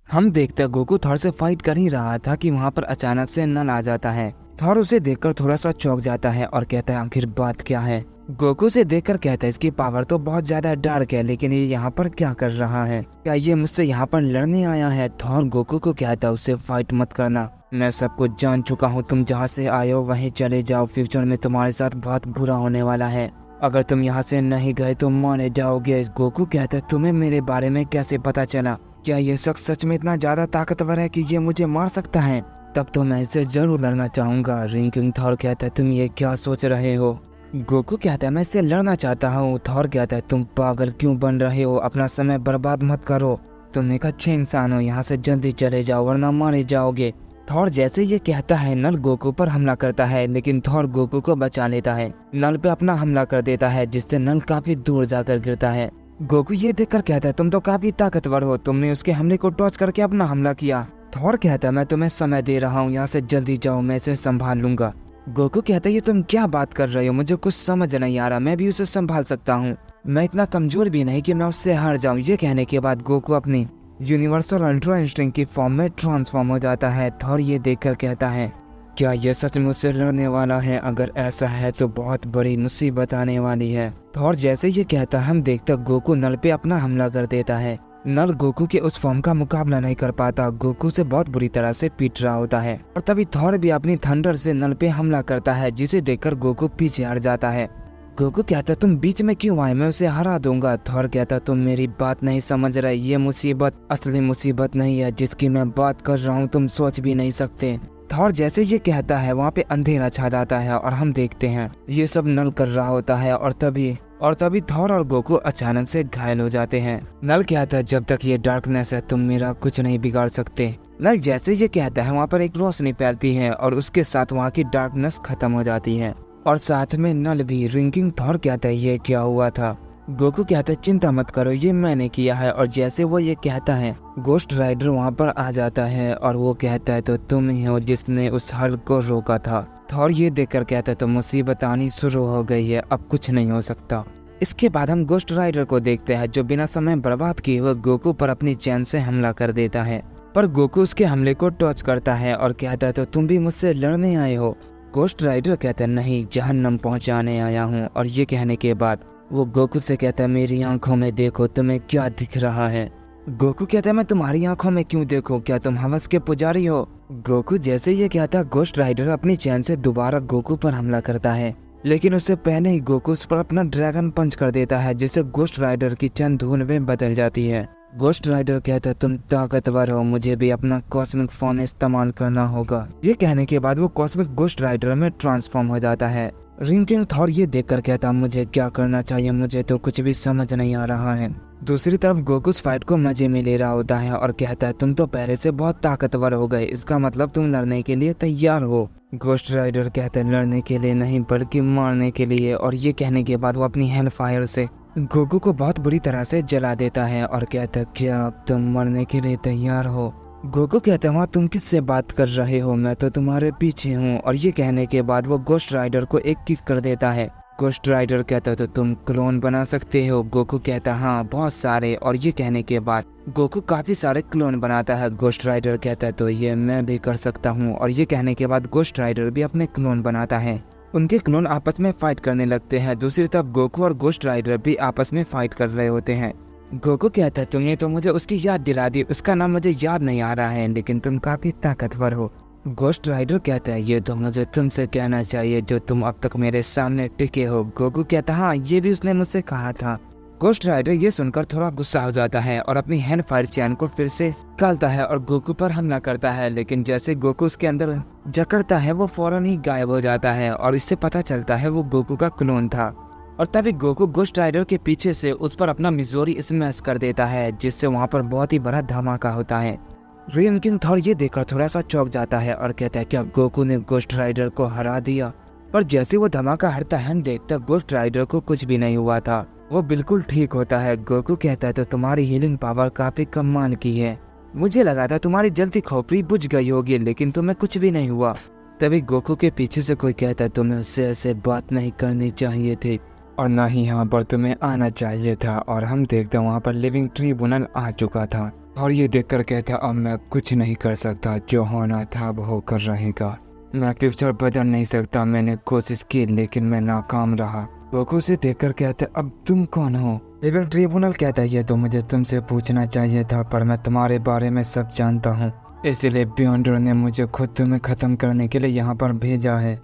हम देखते Goku Thor से फाइट कर ही रहा था कि वहाँ पर अचानक से नल आ जाता है। थॉर उसे देखकर थोड़ा सा चौंक जाता है और कहता है आखिर बात क्या है। गोकू से देखकर कहता है इसकी पावर तो बहुत ज्यादा डार्क है, लेकिन ये यहाँ पर क्या कर रहा है, क्या ये मुझसे यहाँ पर लड़ने आया है। थॉर गोकू को कहता है उससे फाइट मत करना, मैं सब कुछ जान चुका हूँ, तुम जहाँ से आए हो वहीं चले जाओ, फ्यूचर में तुम्हारे साथ बहुत बुरा होने वाला है, अगर तुम यहाँ से नहीं गए तो मारे जाओगे। गोकू कहता है तुम्हें मेरे बारे में कैसे पता चला, क्या ये शख्स सच में इतना ज्यादा ताकतवर है कि ये मुझे मार सकता है, तब तो मैं इससे जरूर लड़ना चाहूंगा। रिंकिंग थॉर कहता है तुम ये क्या सोच रहे हो। गोकू कहता है मैं इससे लड़ना चाहता हूँ। थॉर कहता है तुम पागल क्यों बन रहे हो, अपना समय बर्बाद मत करो, तुम एक अच्छे इंसान हो, यहाँ से जल्दी चले जाओ वरना मारे जाओगे। थॉर जैसे ये कहता है नल गोकू पर हमला करता है, लेकिन थॉर गोकू को बचा लेता है, नल पे अपना हमला कर देता है जिससे नल काफी दूर जाकर गिरता है। गोकू ये देखकर कहता है तुम तो काफी ताकतवर हो, तुमने उसके हमले को टॉच करके अपना हमला किया। थॉर कहता है मैं तुम्हें समय दे रहा हूँ, यहाँ से जल्दी जाओ, मैं इसे संभाल लूंगा। गोकू कहता है ये तुम क्या बात कर रहे हो, मुझे कुछ समझ नहीं आ रहा, मैं भी उसे संभाल सकता हूँ, मैं इतना कमजोर भी नहीं कि मैं उससे हार जाऊँ। ये कहने के बाद गोकू अपनी यूनिवर्सल अल्ट्रा इंस्टिंक्ट की फॉर्म में ट्रांसफॉर्म हो जाता है। थॉर ये देखकर कहता है क्या ये सच मुझसे लड़ने वाला है, अगर ऐसा है तो बहुत बड़ी मुसीबत आने वाली है। थॉर जैसे ये कहता हम देखते गोकू नल पे अपना हमला कर देता है। नल गोकू के उस फॉर्म का मुकाबला नहीं कर पाता, गोकू से बहुत बुरी तरह से पीट रहा होता है और तभी थॉर भी अपनी थंडर से नल पे हमला करता है, जिसे देखकर गोकू पीछे हट जाता है। गोकू कहता तुम बीच में क्यों आए, मैं उसे हरा दूंगा। थॉर कहता तुम मेरी बात नहीं समझ रहे, ये मुसीबत असली मुसीबत नहीं है जिसकी मैं बात कर रहा हूँ, तुम सोच भी नहीं सकते। थॉर जैसे ये कहता है वहाँ पे अंधेरा छा जाता है और हम देखते हैं ये सब नल कर रहा होता है और तभी थॉर और गोकू अचानक से घायल हो जाते हैं। नल कहता है जब तक ये डार्कनेस है तुम मेरा कुछ नहीं बिगाड़ सकते। नल जैसे ये कहता है वहाँ पर एक रोशनी फैलती है और उसके साथ वहाँ की डार्कनेस खत्म हो जाती है और साथ में नल भी। रिंकिंग थॉर कहता है ये क्या हुआ था। गोकू कहता है चिंता मत करो, ये मैंने किया है। और जैसे वो ये कहता है गोस्ट राइडर वहाँ पर आ जाता है और वो कहता है तो तुम ही हो जिसने उस हल्क को रोका था। थॉर ये देखकर कहता है तो मुसीबत आनी शुरू हो गई है, अब कुछ नहीं हो सकता। इसके बाद हम गोस्ट राइडर को देखते हैं जो बिना समय बर्बाद किए हुए गोकू पर अपनी चैन से हमला कर देता है, पर गोकू उसके हमले को टॉच करता है और कहता है तो तुम भी मुझसे लड़ने आए हो। गोस्ट राइडर कहता है नहीं, जहन्नम पहुंचाने आया हूँ। और ये कहने के बाद वो गोकू से कहता है मेरी आंखों में देखो तुम्हें क्या दिख रहा है। गोकू कहता है मैं तुम्हारी आंखों में क्यों देखूं, क्या तुम हवस के पुजारी हो। गोकू जैसे ये कहता गोस्ट राइडर अपनी चैन से दोबारा गोकू पर हमला करता है, लेकिन उससे पहले ही गोकू उस पर अपना ड्रैगन पंच कर देता है जिससे गोस्ट राइडर की चंद धूल में बदल जाती है। गोस्ट राइडर कहता है तुम ताकतवर हो, मुझे भी अपना कॉस्मिक फॉर्म इस्तेमाल करना होगा। ये कहने के बाद वो कॉस्मिक गोस्ट राइडर में ट्रांसफॉर्म हो जाता है। रिंकिंग थॉर ये देखकर कहता मुझे क्या करना चाहिए, मुझे तो कुछ भी समझ नहीं आ रहा है। दूसरी तरफ गोकू इस फाइट को मजे में ले रहा होता है और कहता है तुम तो पहले से बहुत ताकतवर हो गए, इसका मतलब तुम लड़ने के लिए तैयार हो। गोस्ट राइडर कहता है लड़ने के लिए नहीं बल्कि मारने के लिए। और ये कहने के बाद वो अपनी हेल फायर से गोकू को बहुत बुरी तरह से जला देता है और कहता है क्या तुम मरने के लिए तैयार हो। गोकू कहता है वहाँ तुम किससे बात कर रहे हो, मैं तो तुम्हारे पीछे हूँ। और ये कहने के बाद वो गोस्ट राइडर को एक किक कर देता है। गोस्ट राइडर कहता है तो तुम क्लोन बना सकते हो। गोकू कहता है हाँ बहुत सारे। और ये कहने के बाद गोकू काफी सारे क्लोन बनाता है। गोस्ट राइडर कहता है तो ये मैं भी कर सकता हूँ। और ये कहने के बाद गोस्ट राइडर भी अपने क्लोन बनाता है। उनके क्लोन आपस में फाइट करने लगते हैं। दूसरी तरफ गोकू और गोस्ट राइडर भी आपस में फाइट कर रहे होते हैं। गोकू कहता है तुमने तो मुझे उसकी याद दिला दी, उसका नाम मुझे याद नहीं आ रहा है, लेकिन तुम काफी ताकतवर हो। गोस्ट राइडर कहता है ये तो मुझे तुमसे कहना चाहिए जो तुम अब तक मेरे सामने टिके हो। गोकू कहता है हाँ ये भी उसने मुझसे कहा था। गोस्ट राइडर ये सुनकर थोड़ा गुस्सा हो जाता है और अपनी हैंड फायर चैन को फिर से निकालता है और गोकू पर हमला करता है, लेकिन जैसे गोकू उसके अंदर जकड़ता है वो फौरन ही गायब हो जाता है और इससे पता चलता है वो गोकू का क्लोन था। और तभी गोकू गोस्ट राइडर के पीछे से उस पर अपना मिजोरी स्मैश कर देता है, जिससे वहाँ पर बहुत ही बड़ा धमाका होता है। रिंकिंग थॉर ये देखकर थोड़ा सा चौंक जाता है और कहता है क्या गोकू ने गोस्ट राइडर को हरा दिया। पर जैसे वो धमाका हटता है देखता गोस्ट राइडर को कुछ भी नहीं हुआ था, वो बिल्कुल ठीक होता है। गोकू कहता है तो तुम्हारी हीलिंग पावर काफी कमाल की है, मुझे लगा था तुम्हारी जल्दी खोपड़ी बुझ गई होगी, लेकिन तुम्हें कुछ भी नहीं हुआ। तभी गोकू के पीछे से कोई कहता है तुम्हें उससे ऐसे बात नहीं करनी चाहिए थी और ना ही यहाँ पर तुम्हें आना चाहिए था। और हम देखते हैं वहाँ पर लिविंग ट्रिब्यूनल आ चुका था। और ये देखकर कहता अब मैं कुछ नहीं कर सकता, जो होना था वो होकर रहेगा। मैं फ्यूचर बदल नहीं सकता, मैंने कोशिश की लेकिन मैं नाकाम रहा। गोकू से देखकर कहता अब तुम कौन हो? लिविंग ट्रिब्यूनल कहता है ये तो मुझे तुमसे पूछना चाहिए था, पर मैं तुम्हारे बारे में सब जानता हूँ, इसलिए बियॉन्डर ने मुझे खुद तुम्हें खत्म करने के लिए यहाँ पर भेजा है।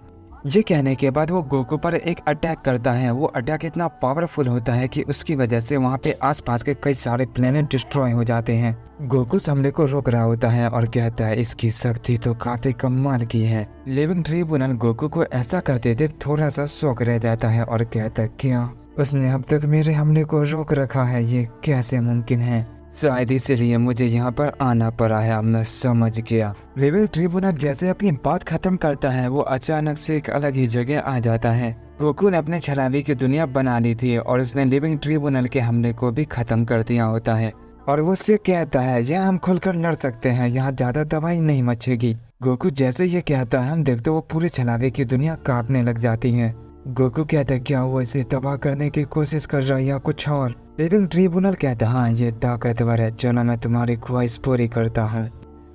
ये कहने के बाद वो गोकू पर एक अटैक करता है। वो अटैक इतना पावरफुल होता है कि उसकी वजह से वहाँ पे आसपास के कई सारे प्लेनेट डिस्ट्रॉय हो जाते हैं। गोकू उस हमले को रोक रहा होता है और कहता है इसकी शक्ति तो काफी कमाल की है। लिविंग ट्रिब्यूनल गोकू को ऐसा करते देख थोड़ा सा शौक रह जाता है और कहता है क्या उसने अब तक मेरे हमले को रोक रखा है, ये कैसे मुमकिन है? शायद इसीलिए मुझे यहाँ पर आना पड़ा है, अब मैं समझ गया। लिविंग ट्रिब्यूनल जैसे अपनी बात खत्म करता है वो अचानक से एक अलग ही जगह आ जाता है। गोकू ने अपने छलावी की दुनिया बना ली थी और उसने लिविंग ट्रिब्यूनल के हमले को भी खत्म कर दिया होता है और वो उससे कहता है यहाँ हम खुलकर लड़ सकते हैं, यहाँ ज्यादा तबाही नहीं मचेगी। गोकू जैसे ये कहता है हम देखते वो पूरे छलावे की दुनिया कांपने लग जाती है। गोकू कहता है क्या वो इसे तबाह करने की कोशिश कर रहा है या कुछ और? लिविंग ट्रिब्यूनल कहता है हाँ ये ताकतवर है, चलो मैं तुम्हारी ख्वाहिश पूरी करता हूँ।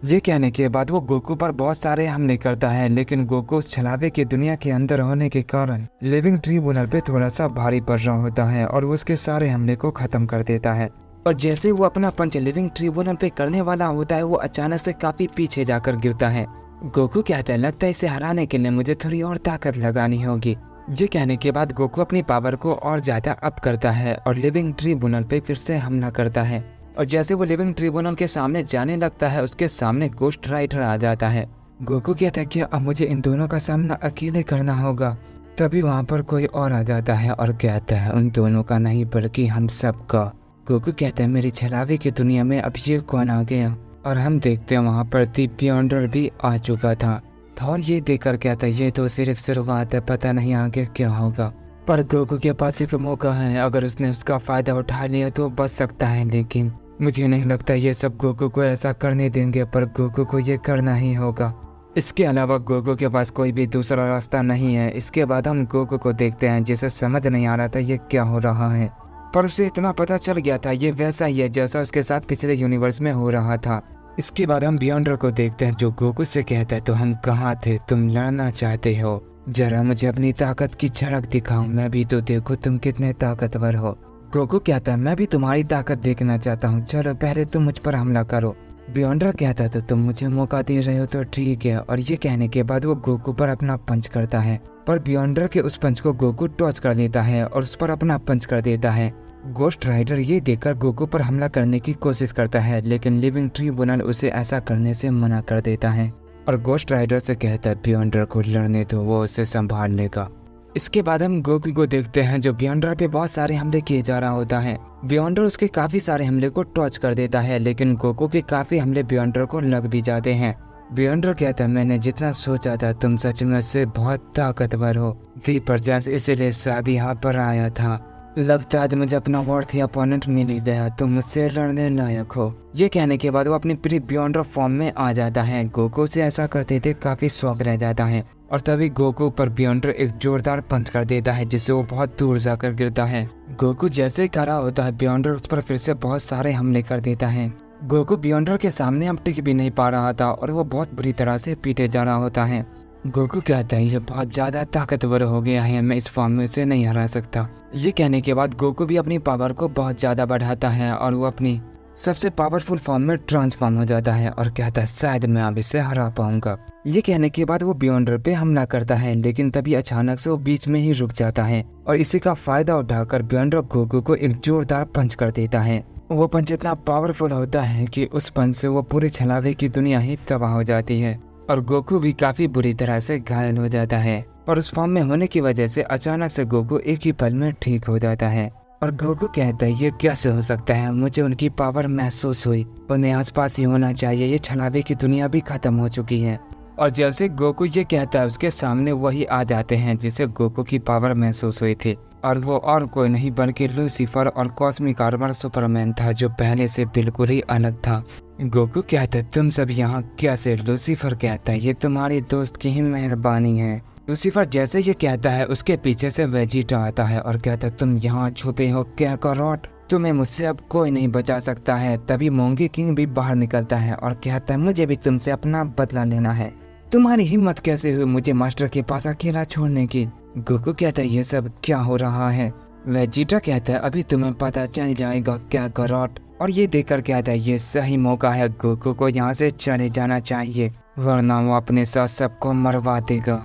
ये कहने के बाद वो गोकू पर बहुत सारे हमले करता है, लेकिन गोकू उस छलावे की दुनिया के अंदर होने के कारण लिविंग ट्रिब्यूनल पे थोड़ा सा भारी पड़ रहा होता है और वो उसके सारे हमले को खत्म कर देता है। और जैसे वो अपना पंच लिविंग ट्रिब्यूनल पे करने वाला होता है वो अचानक से काफी पीछे जाकर गिरता है। गोकू कहता है लगता है इसे हराने के लिए मुझे थोड़ी और ताकत लगानी होगी। ये कहने के बाद गोकू अपनी पावर को और ज्यादा अप करता है और लिविंग ट्रिब्यूनल पे फिर से हमला करता है। और जैसे वो लिविंग ट्रिब्यूनल के सामने जाने लगता है उसके सामने गोस्ट राइडर आ जाता है। गोकू कहता है कि अब मुझे इन दोनों का सामना अकेले करना होगा। तभी वहाँ पर कोई और आ जाता है और कहता है उन दोनों का नहीं बल्कि हम सब का। गोकू कहता है मेरी छलावे की दुनिया में अब ये कौन आ गया? और हम देखते हैं वहाँ पर द बियॉन्डर भी आ चुका था। थॉर ये देखकर कहता है ये तो सिर्फ शुरुआत है, पता नहीं आगे क्या होगा। पर गोकू के पास सिर्फ मौका है, अगर उसने उसका फायदा उठा लिया तो बच सकता है, लेकिन मुझे नहीं लगता ये सब गोकू को ऐसा करने देंगे, पर गोकू को ये करना ही होगा। इसके अलावा गोकू के पास कोई भी दूसरा रास्ता नहीं है। इसके बाद हम गोकू को देखते हैं जिसे समझ नहीं आ रहा था ये क्या हो रहा है, पर उसे इतना पता चल गया था ये वैसा ही है जैसा उसके साथ पिछले यूनिवर्स में हो रहा था। इसके बाद हम बियॉन्डर को देखते हैं जो गोकू से कहता है तो हम कहाँ थे, तुम लड़ना चाहते हो, जरा मुझे अपनी ताकत की झलक दिखाओ, मैं भी तो देखो तुम कितने ताकतवर हो। गोकू कहता है मैं भी तुम्हारी ताकत देखना चाहता हूँ, चलो पहले तुम मुझ पर हमला करो। बियॉन्डर कहता है तो तुम मुझे मौका दे रहे हो तो ठीक है। और ये कहने के बाद वो गोकू पर अपना पंच करता है, पर बियॉन्डर के उस पंच को गोकू टॉच कर देता है और उस पर अपना पंच कर देता है। गोस्ट राइडर ये देखकर गोकू पर हमला करने की कोशिश करता है, लेकिन लिविंग ट्रिब्यूनल उसे ऐसा करने से मना कर देता है और गोस्ट राइडर से कहता है बियॉन्डर को लड़ने दो, वो उसे संभाल लेगा। इसके बाद हम गोकू को देखते हैं जो बियॉन्डर पे बहुत सारे हमले किए जा रहा होता है। बियॉन्डर उसके काफी सारे हमले को टॉच कर देता है, लेकिन गोकू के काफी हमले बियॉन्डर को लग भी जाते हैं। बियॉन्डर कहता है मैंने जितना सोचा था तुम सच में उससे बहुत ताकतवर हो, पर जैसे इसलिए शादी यहाँ पर आया था, लगता है आज मुझे अपना वर्थ या अपोनेंट मिल ही गया, तुम मुझसे लड़ने लायक हो। ये कहने के बाद वो अपनी प्री बियॉन्डर फॉर्म में आ जाता है। गोकू से ऐसा करते थे काफी शौक रह जाता है और तभी गोकू पर बियॉन्डर एक जोरदार पंच कर देता है जिससे वो बहुत दूर जाकर गिरता है। गोकू जैसे ही खड़ा होता है बियॉन्डर उस पर फिर से बहुत सारे हमले कर देता है। गोकू बियॉन्डर के सामने अब टिक भी नहीं पा रहा था और वो बहुत बुरी तरह से पीटे जा रहा होता है। गोकू कहता है ये बहुत ज्यादा ताकतवर हो गया है, मैं इस फॉर्म में उसे नहीं हरा सकता। ये कहने के बाद गोकू भी अपनी पावर को बहुत ज्यादा बढ़ाता है और वो अपनी सबसे पावरफुल फॉर्म में ट्रांसफॉर्म हो जाता है और कहता है शायद मैं अब इसे हरा पाऊंगा। ये कहने के बाद वो बियॉन्डर पे हमला करता है, लेकिन तभी अचानक से वो बीच में ही रुक जाता है और इसी का फायदा उठाकर बियॉन्डर गोकू को एक जोरदार पंच कर देता है। वो पंच इतना पावरफुल होता है कि उस पंच से वो पूरे छलावे की दुनिया ही तबाह हो जाती है और गोकू भी काफी बुरी तरह से घायल हो जाता है। और उस फॉर्म में होने की वजह से अचानक से गोकू एक ही पल में ठीक हो जाता है और गोकू कहता है ये कैसे हो सकता है, मुझे उनकी पावर महसूस हुई, उन्हें आसपास ही होना चाहिए, ये छलावे की दुनिया भी खत्म हो चुकी है। और जैसे गोकू ये कहता है उसके सामने वही आ जाते हैं जिसे गोकू की पावर महसूस हुई थी और वो और कोई नहीं बल्कि लूसीफर और कॉस्मिक आर्मर सुपरमैन था जो पहले से बिल्कुल ही अलग था। गोकू कहता है तुम सब यहाँ कैसे? लूसीफर कहता है ये तुम्हारी दोस्त की ही मेहरबानी है। लूसीफर जैसे ये कहता है उसके पीछे से वेजिटा आता है और कहता है तुम यहाँ छुपे हो क्या करोट, तुम्हें मुझसे अब कोई नहीं बचा सकता है। तभी मोंगी किंग भी बाहर निकलता है और कहता है मुझे भी तुमसे अपना बदला लेना है। तुम्हारी हिम्मत कैसे हुई मुझे मास्टर के पास अकेला छोड़ने की। गोकू कहता है ये सब क्या हो रहा है। वेजिटा कहता है अभी तुम्हें पता चल जाएगा क्या गॉट। और ये देखकर कहता है ये सही मौका है, गोकू को यहाँ से चले जाना चाहिए वरना वो अपने साथ सबको मरवा देगा।